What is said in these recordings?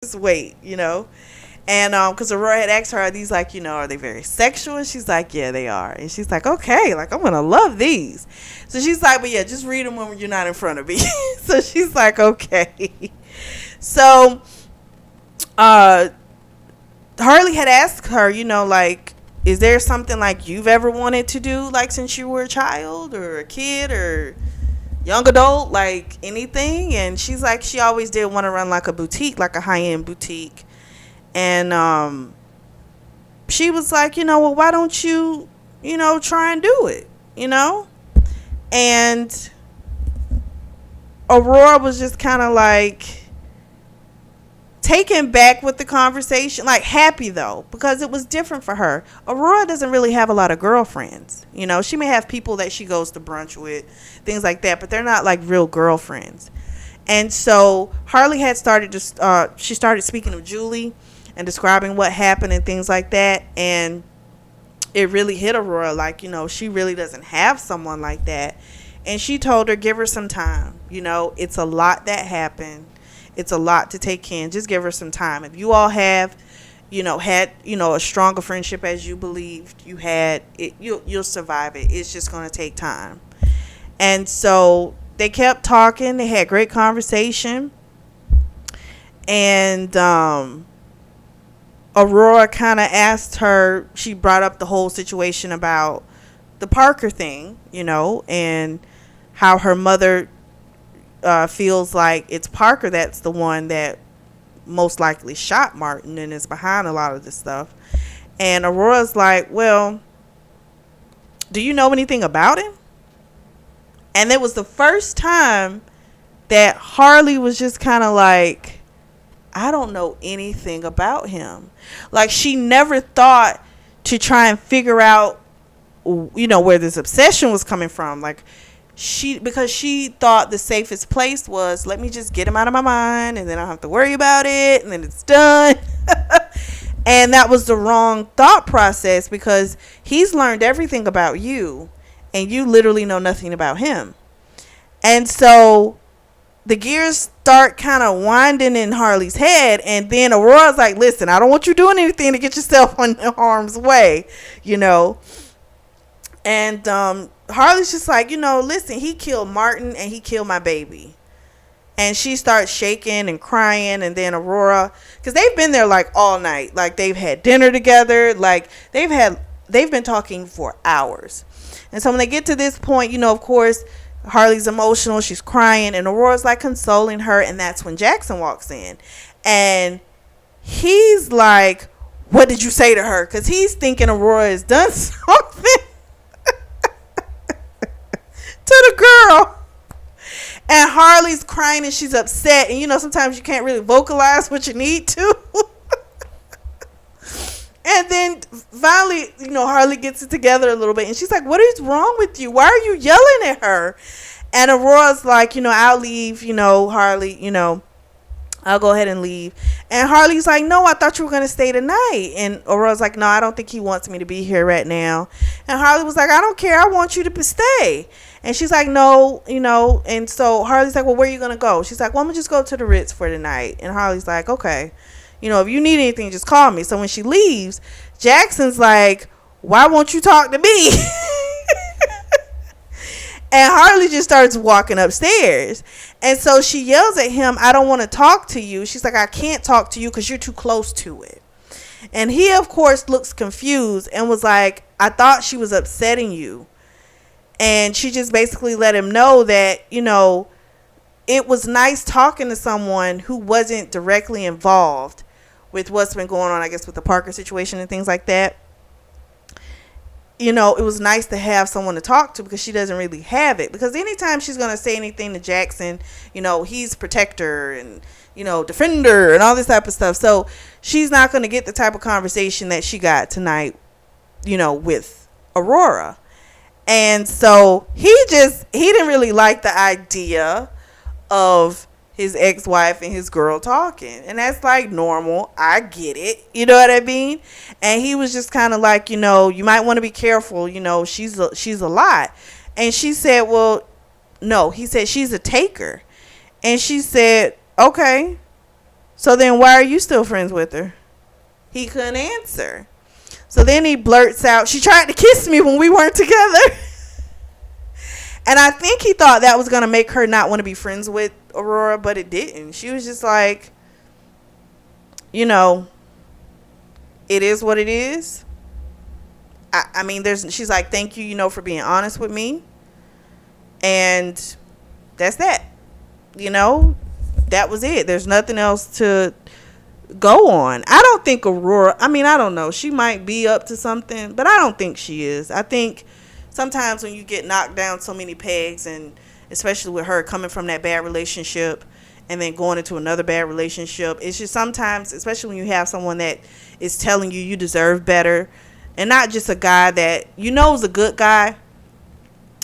Just wait, And because Aurora had asked her, are these like, are they very sexual? And she's like, yeah, they are. And she's like, okay, like I'm gonna love these. So she's like, but yeah, just read them when you're not in front of me. So she's like, okay. So uh Harley had asked her, like, is there something like you've ever wanted to do, like since you were a child or a kid or young adult, like anything? And she's like, she always did want to run like a boutique, like a high-end boutique. And she was like, well, why don't you, try and do it, And Aurora was just kind of like taken back with the conversation, like happy though, because it was different for her. Aurora doesn't really have a lot of girlfriends. She may have people that she goes to brunch with, things like that, but they're not like real girlfriends. And so Harley had started to, she started speaking of Julie and describing what happened and things like that. And it really hit Aurora, like, she really doesn't have someone like that. And she told her, give her some time. It's a lot that happened. It's a lot to take in. Just give her some time. If you all have, had, a stronger friendship as you believed you had, you'll survive it. It's just going to take time. And so they kept talking. They had great conversation. And Aurora kind of asked her, she brought up the whole situation about the Parker thing, and how her mother feels like it's Parker that's the one that most likely shot Martin and is behind a lot of this stuff. And Aurora's like, well, do you know anything about him? And it was the first time that Harley was just kind of like, I don't know anything about him. Like, she never thought to try and figure out, where this obsession was coming from. Like, because she thought the safest place was, let me just get him out of my mind and then I don't have to worry about it and then it's done. And that was the wrong thought process, because he's learned everything about you and you literally know nothing about him. And so the gears start kind of winding in Harley's head, and then Aurora's like, listen, I don't want you doing anything to get yourself in harm's way, And Harley's just like, listen, he killed Martin and he killed my baby. And she starts shaking and crying. And then Aurora, because they've been there like all night, like they've had dinner together, like they've been talking for hours. And so when they get to this point, of course, Harley's emotional, she's crying, and Aurora's like consoling her. And that's when Jackson walks in, and he's like, what did you say to her? Because he's thinking Aurora has done something to the girl. And Harley's crying and she's upset, and sometimes you can't really vocalize what you need to. And then finally, Harley gets it together a little bit, and she's like, what is wrong with you? Why are you yelling at her? And Aurora's like, I'll leave, Harley, I'll go ahead and leave. And Harley's like, no, I thought you were going to stay tonight. And Aurora's like, no, I don't think he wants me to be here right now. And Harley was like, I don't care. I want you to stay. And she's like, no, And so Harley's like, well, where are you going to go? She's like, well, I'm going to just go to the Ritz for tonight. And Harley's like, okay. If you need anything, just call me. So when she leaves, Jackson's like, why won't you talk to me? And Harley just starts walking upstairs. And so she yells at him, I don't want to talk to you. She's like, I can't talk to you because you're too close to it. And he, of course, looks confused and was like, I thought she was upsetting you. And she just basically let him know that, it was nice talking to someone who wasn't directly involved with what's been going on, I guess, with the Parker situation and things like that. It was nice to have someone to talk to, because she doesn't really have it. Because anytime she's going to say anything to Jackson, he's protector and, defender and all this type of stuff. So she's not going to get the type of conversation that she got tonight, with Aurora. And so he didn't really like the idea of his ex-wife and his girl talking, and that's like normal. I get it, you know what I mean? And he was just kind of like, you might want to be careful, she's a lot. And she said, well, no. He said, she's a taker. And she said, okay, So then why are you still friends with her? He couldn't answer. So then he blurts out, she tried to kiss me when we weren't together. And I think he thought that was going to make her not want to be friends with Aurora, but it didn't. She was just like, you know, it is what it is. I mean, she's like, thank you, you know, for being honest with me. And that's that. You know, that was it. There's nothing else to go on. I don't think Aurora, I mean, I don't know. She might be up to something, but I don't think she is. I think sometimes when you get knocked down so many pegs, and especially with her coming from that bad relationship and then going into another bad relationship, it's just sometimes, especially when you have someone that is telling you you deserve better, and not just a guy that you know is a good guy,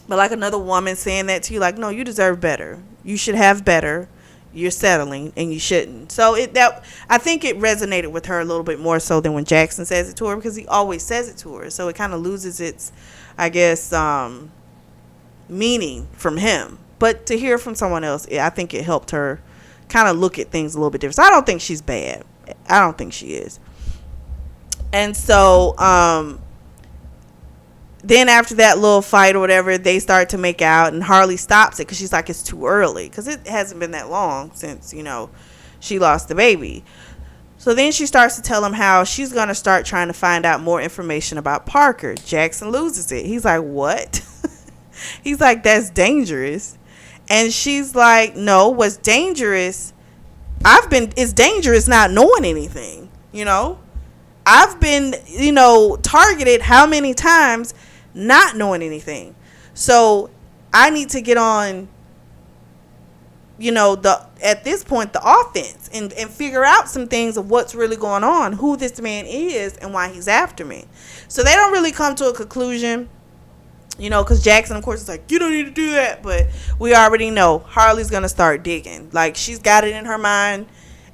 but like another woman saying that to you, like, no, you deserve better. You should have better. You're settling and you shouldn't. So I think it resonated with her a little bit more so than when Jackson says it to her, because he always says it to her. So it kind of loses its, I guess, meaning from him. But to hear from someone else, I think it helped her kind of look at things a little bit different. So I don't think she's bad. I don't think she is. And so then after that little fight or whatever, they start to make out, and Harley stops it because she's like, it's too early, because it hasn't been that long since, you know, she lost the baby. So then she starts to tell him how she's going to start trying to find out more information about Parker. Jackson loses it. He's like, what? He's like, that's dangerous. And she's like, no, what's dangerous, it's dangerous not knowing anything, you know. I've been, you know, targeted how many times not knowing anything. So I need to get on, you know, at this point, the offense and figure out some things of what's really going on, who this man is and why he's after me. So they don't really come to a conclusion, you know, because Jackson, of course, is like, you don't need to do that. But we already know Harley's going to start digging. Like, she's got it in her mind.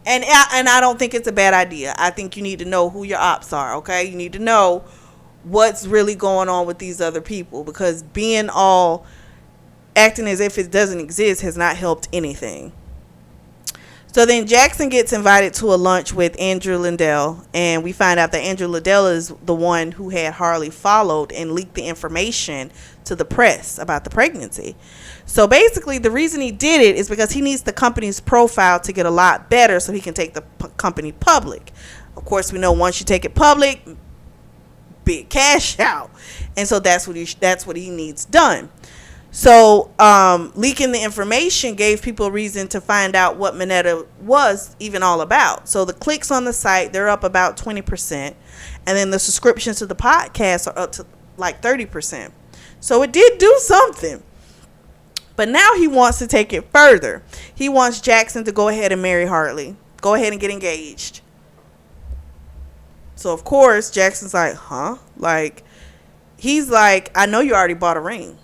And I don't think it's a bad idea. I think you need to know who your ops are, okay? You need to know what's really going on with these other people, because being all acting as if it doesn't exist has not helped anything. So then Jackson gets invited to a lunch with Andrew Lindell, and we find out that Andrew Lindell is the one who had Harley followed and leaked the information to the press about the pregnancy. So basically the reason he did it is because he needs the company's profile to get a lot better so he can take the company public. Of course, we know once you take it public, big cash out. And so that's what he needs done. So leaking the information gave people a reason to find out what Minetta was even all about. So the clicks on the site, they're up about 20%. And then the subscriptions to the podcast are up to like 30%. So it did do something. But now he wants to take it further. He wants Jackson to go ahead and marry Harley. Go ahead and get engaged. So, of course, Jackson's like, huh? Like, he's like, I know you already bought a ring.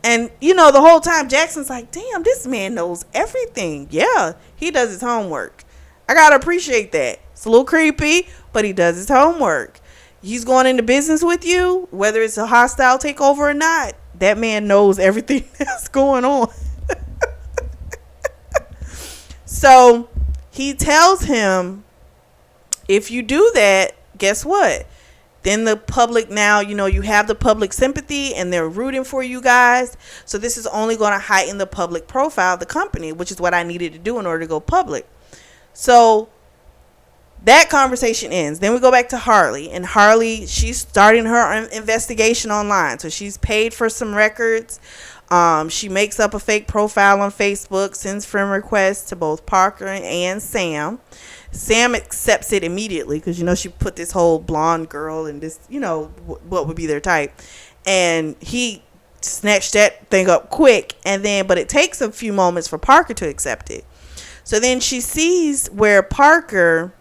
And, you know, the whole time Jackson's like, damn, this man knows everything. Yeah, he does his homework. I got to appreciate that. It's a little creepy, but he does his homework. He's going into business with you, whether it's a hostile takeover or not. That man knows everything that's going on. So he tells him, if you do that, guess what? Then the public now, you know, you have the public sympathy and they're rooting for you guys. So this is only going to heighten the public profile of the company, which is what I needed to do in order to go public. So that conversation ends. Then we go back to Harley, and Harley, she's starting her investigation online. So she's paid for some records. She makes up a fake profile on Facebook, sends friend requests to both Parker and Sam. Sam accepts it immediately because, you know, she put this whole blonde girl and this, you know, what would be their type. And he snatched that thing up quick. But it takes a few moments for Parker to accept it. So then she sees where Parker,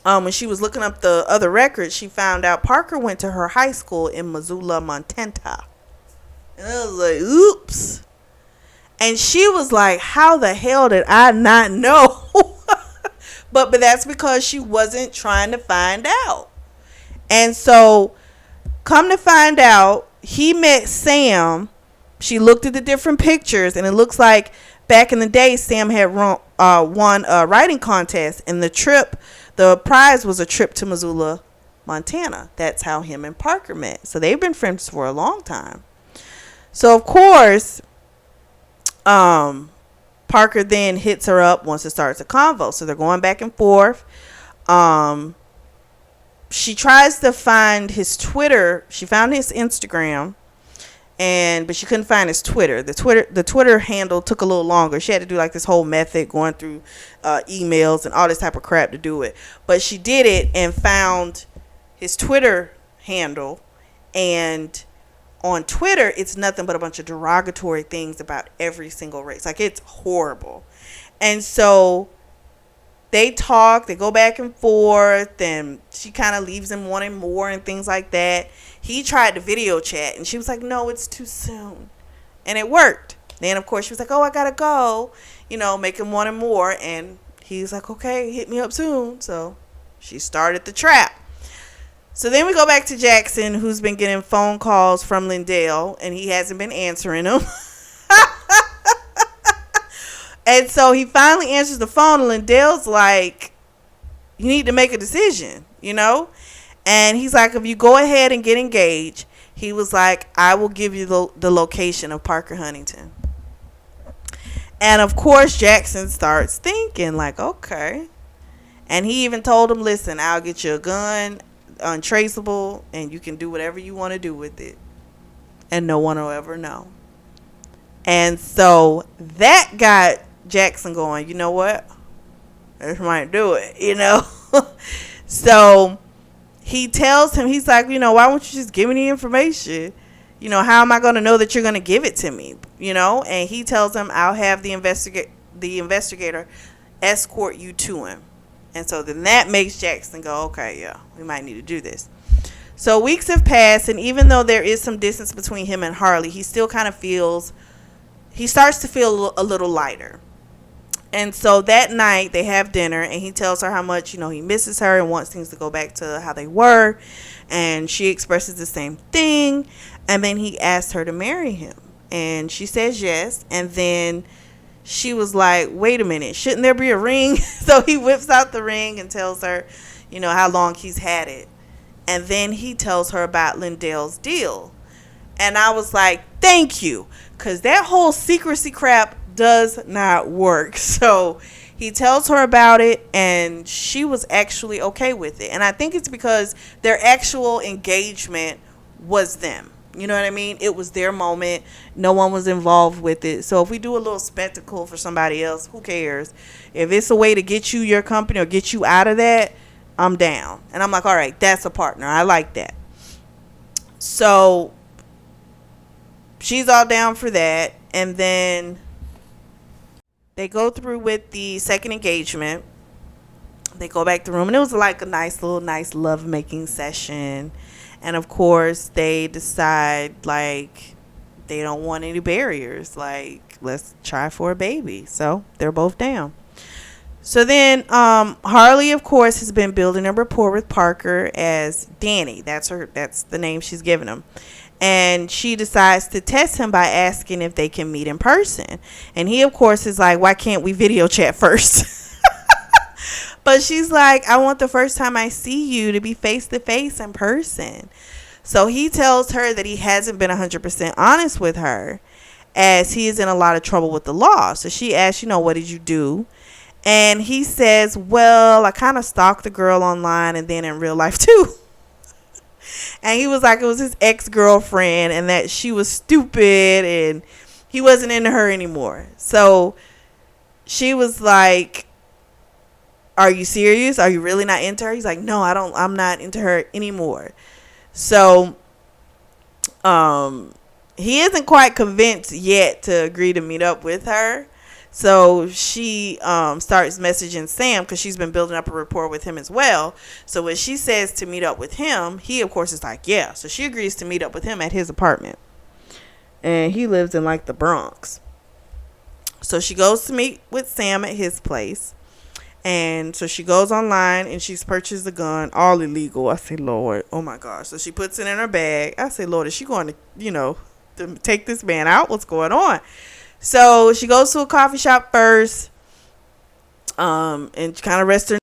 when she was looking up the other records, she found out Parker went to her high school in Missoula, Montana. And I was like, oops. And she was like, how the hell did I not know? But that's because she wasn't trying to find out. And so, come to find out, he met Sam. She looked at the different pictures, and it looks like back in the day, Sam had won a writing contest, and the prize was a trip to Missoula, Montana. That's how him and Parker met. So they've been friends for a long time. So of course, Parker then hits her up once it starts a convo. So they're going back and forth. She tries to find his Twitter. She found his Instagram, but she couldn't find his Twitter. The Twitter handle took a little longer. She had to do like this whole method going through emails and all this type of crap to do it. But she did it and found his Twitter handle, and on Twitter, it's nothing but a bunch of derogatory things about every single race. Like, it's horrible. And so they talk, they go back and forth, and she kind of leaves him wanting more and things like that. He tried to video chat, and she was like, no, it's too soon. And it worked. Then, of course, she was like, oh, I gotta go, make him wanting more. And he's like, okay, hit me up soon. So she started the trap. So then we go back to Jackson, who's been getting phone calls from Lindell, and he hasn't been answering them. And so he finally answers the phone, and Lindell's like, you need to make a decision, And he's like, if you go ahead and get engaged, he was like, I will give you the location of Parker Huntington. And of course, Jackson starts thinking like, okay. And he even told him, listen, I'll get you a gun, untraceable, and you can do whatever you want to do with it, and no one will ever know. And so that got Jackson going, you know what, this might do it, So he tells him, he's like, why won't you just give me the information? How am I going to know that you're going to give it to me? And he tells him, I'll have the investigator escort you to him. And so then that makes Jackson go, okay, yeah, we might need to do this. So weeks have passed, and even though there is some distance between him and Harley, he still kind of starts to feel a little lighter. And so that night they have dinner, and he tells her how much, he misses her and wants things to go back to how they were. And she expresses the same thing. And then he asks her to marry him, and she says yes. And then she was like, wait a minute, shouldn't there be a ring? So he whips out the ring and tells her, how long he's had it. And then he tells her about Lindell's deal. And I was like, thank you. Because that whole secrecy crap does not work. So he tells her about it, and she was actually okay with it. And I think it's because their actual engagement was them. You know what I mean? It was their moment. No one was involved with it. So if we do a little spectacle for somebody else, who cares? If it's a way to get you your company or get you out of that, I'm down. And I'm like, all right, that's a partner. I like that. So she's all down for that. And then they go through with the second engagement. They go back to the room, and it was like a nice love-making session. And of course, they decide, like, they don't want any barriers. Like, let's try for a baby. So they're both down. So then Harley, of course, has been building a rapport with Parker as Danny. That's the name she's given him. And she decides to test him by asking if they can meet in person. And he, of course, is like, why can't we video chat first? But she's like, I want the first time I see you to be face to face in person. So he tells her that he hasn't been 100% honest with her, as he is in a lot of trouble with the law. So she asks, what did you do? And he says, well, I kind of stalked the girl online and then in real life too. And he was like, it was his ex-girlfriend, and that she was stupid and he wasn't into her anymore. So she was like, are you serious? Are you really not into her? He's like, no, I'm not into her anymore. So he isn't quite convinced yet to agree to meet up with her. So she starts messaging Sam, because she's been building up a rapport with him as well. So when she says to meet up with him, he, of course, is like, yeah. So she agrees to meet up with him at his apartment. And he lives in, like, the Bronx. So she goes to meet with Sam at his place. And so she goes online and she's purchased a gun, all illegal. I say, Lord, oh my gosh. So she puts it in her bag. I say, Lord, is she going to, to take this man out? What's going on? So she goes to a coffee shop first, and kind of rests her